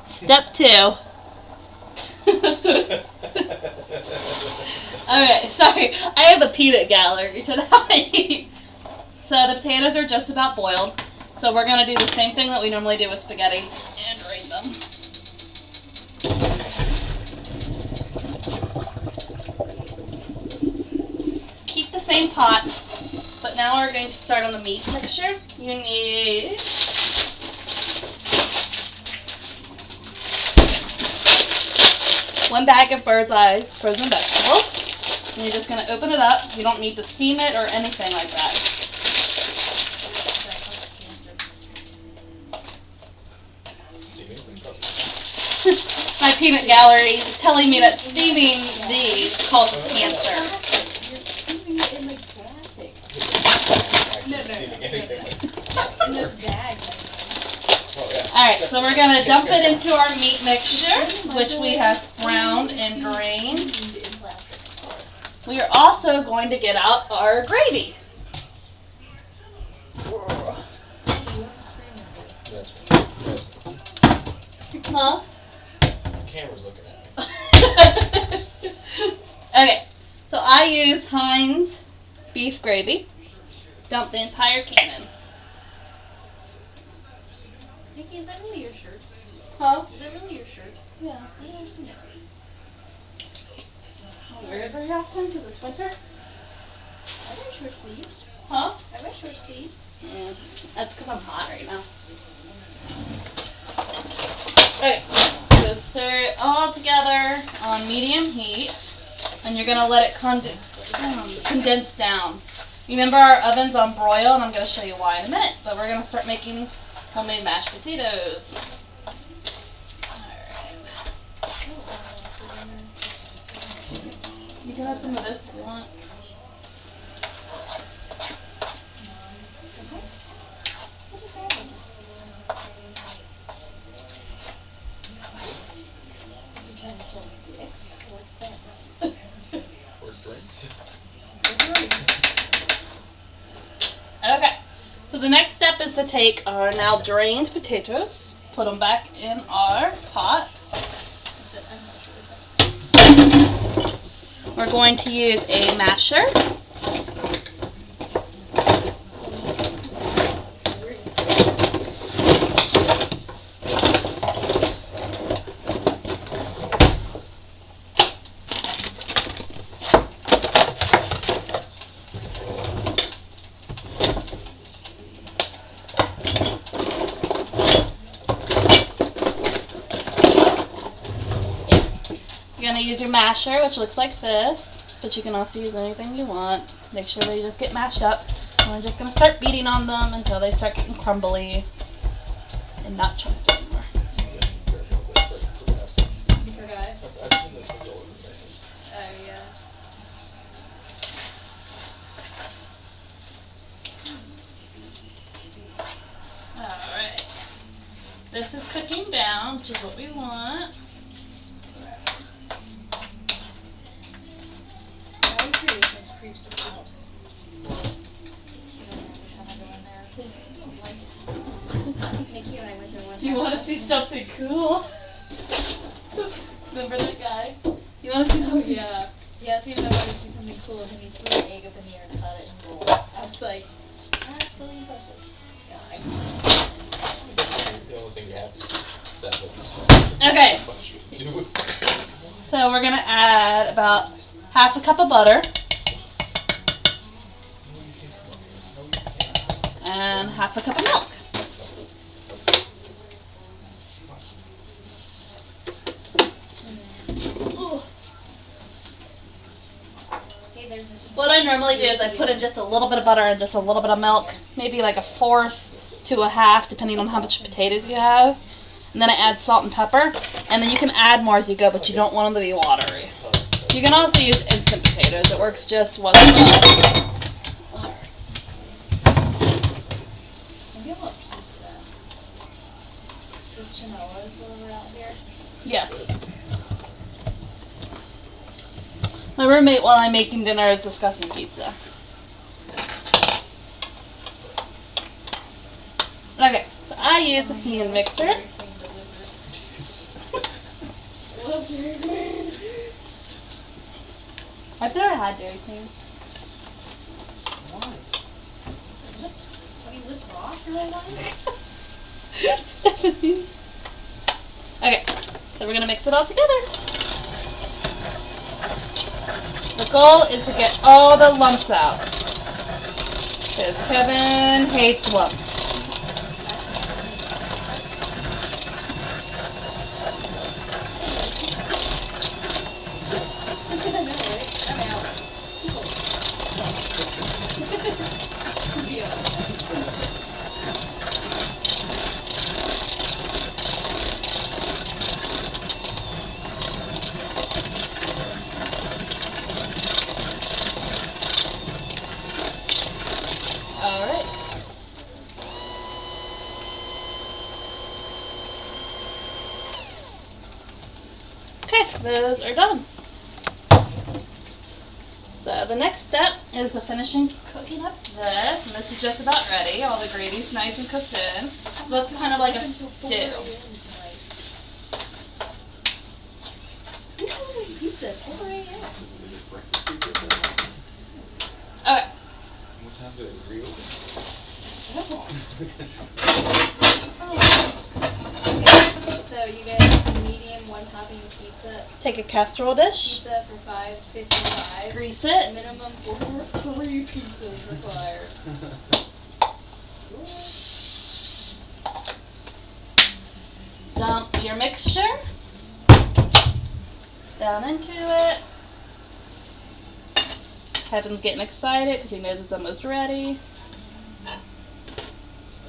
Step 2. Okay, sorry. I have a peanut gallery tonight. So the potatoes are just about boiled. So we're going to do the same thing that we normally do with spaghetti and drain them. Keep the same pot, but now we're going to start on the meat mixture. You need 1 bag of Birds Eye frozen vegetables. And you're just going to open it up. You don't need to steam it or anything like that. My peanut gallery is telling me that steaming these causes cancer. You're steaming it in like plastic. No. In those bags. Alright, so we're going to dump it into our meat mixture, which we have browned and drained. We are also going to get out our gravy. Huh? The camera's looking at me. Okay, so I use Heinz beef gravy. Dump the entire can in. Nikki, is that really your shirt? Huh? Is that really your shirt? Yeah. I've never seen it. I'll wear it very often because it's winter. I wear short sleeves. Huh? I wear short sleeves. Yeah, that's because I'm hot right now. Okay, so stir it all together on medium heat, and you're gonna let it condense down. Remember our oven's on broil, and I'm gonna show you why in a minute. But we're gonna start making homemade mashed potatoes. Alright. You can have some of this if you want. Or drinks. Okay, so the next step is to take our now drained potatoes, put them back in our pot. We're going to use a masher. You're going to use your masher, which looks like this, but you can also use anything you want. Make sure they just get mashed up. And we're just going to start beating on them until they start getting crumbly and not chunky anymore. You forgot it? I've seen this in the older days. Oh, yeah. Alright. This is cooking down, which is what we want. I'm curious when creeps are out. Nikki and I went there one Do you want to see something cool? Remember that guy? You want to see something? Yeah. He asked me if I wanted to see something cool, and he threw an egg up in the air and caught it and rolled. I was like, that's really impressive. The only thing you have is sevens. Okay, But you do. so we're going to add about half a cup of butter and half a cup of milk. Hey, there's What I normally do is I put in just a little bit of butter and just a little bit of milk, maybe like 1/4 to 1/2, depending on how much potatoes you have. And then I add salt and pepper, and then you can add more as you go, but you don't want them to be watery. You can also use instant potatoes. It works just as well. Maybe I want pizza. Does Chinola still around here? Yes. My roommate, while I'm making dinner, is discussing pizza. Okay, so I use a hand mixer. I've never had Dairy Queen. Why? Have you lived raw for a while? Stephanie. Okay, so we're gonna mix it all together. The goal is to get all the lumps out. Because Kevin hates lumps. I know, right? I'm out. Yeah. Alright. Okay, those are done. So the next step is the finishing cooking up this, and this is just about ready. All the gravy's nice and cooked in. Looks kind of like a stew. Pizza, 4 a.m. Okay. What time did it reopen? Okay, so you get medium one topping pizza Take a casserole dish, for $5.55. grease it, Minimum order of 3 pizzas required. dump your mixture down into it. Kevin's getting excited because he knows it's almost ready. I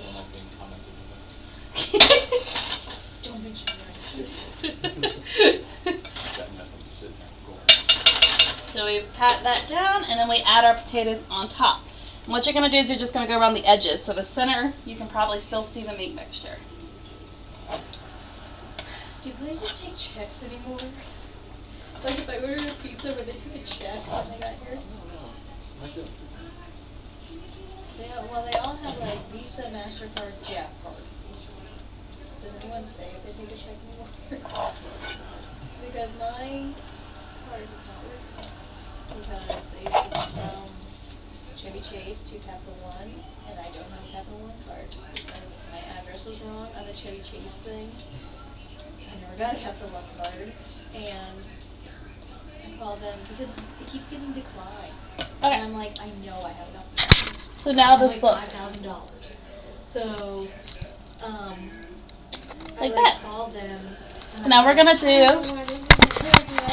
don't like being commented Don't mention Got nothing to sit there. So we pat that down and then we add our potatoes on top. And what you're going to do is you're just going to go around the edges. So the center, you can probably still see the meat mixture. Do places take checks anymore? Like if I order a pizza, would they take a check when they got here? What's it? They all have like Visa, MasterCard, Jack card. Does anyone say if they take a check anymore? Because my card does not work. Because they switched from Chevy Chase to Capital One, and I don't have a Capital One card because my address was wrong on the Chevy Chase thing. I never got a Capital One card, and I called them because it keeps getting declined. Okay. And I'm like, I know I have enough. So now this like looks $5,000. So, like I that. called them. So now we're going to do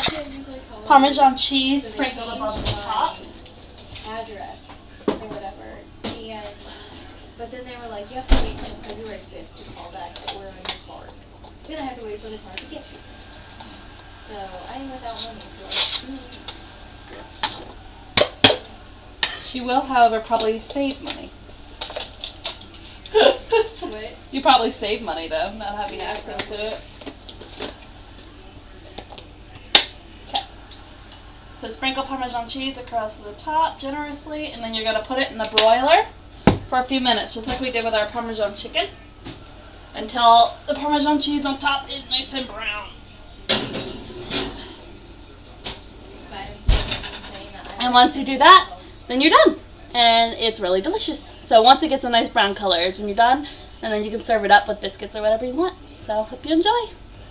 do Parmesan cheese So they sprinkled above the changed top. my address or whatever, but then they were like, you have to wait until February 5th to call back to order a new card. Then I have to wait for the card to get here. So I am without money for like 2 weeks. Sucks. She will, however, probably save money. What? You probably save money though, not having Yeah, access probably. to it. Okay. So sprinkle Parmesan cheese across the top generously, and then you're going to put it in the broiler for a few minutes, just like we did with our Parmesan chicken, until the Parmesan cheese on top is nice and brown. And once you do that, then you're done. And it's really delicious. So once it gets a nice brown color, it's when you're done, and then you can serve it up with biscuits or whatever you want. So hope you enjoy.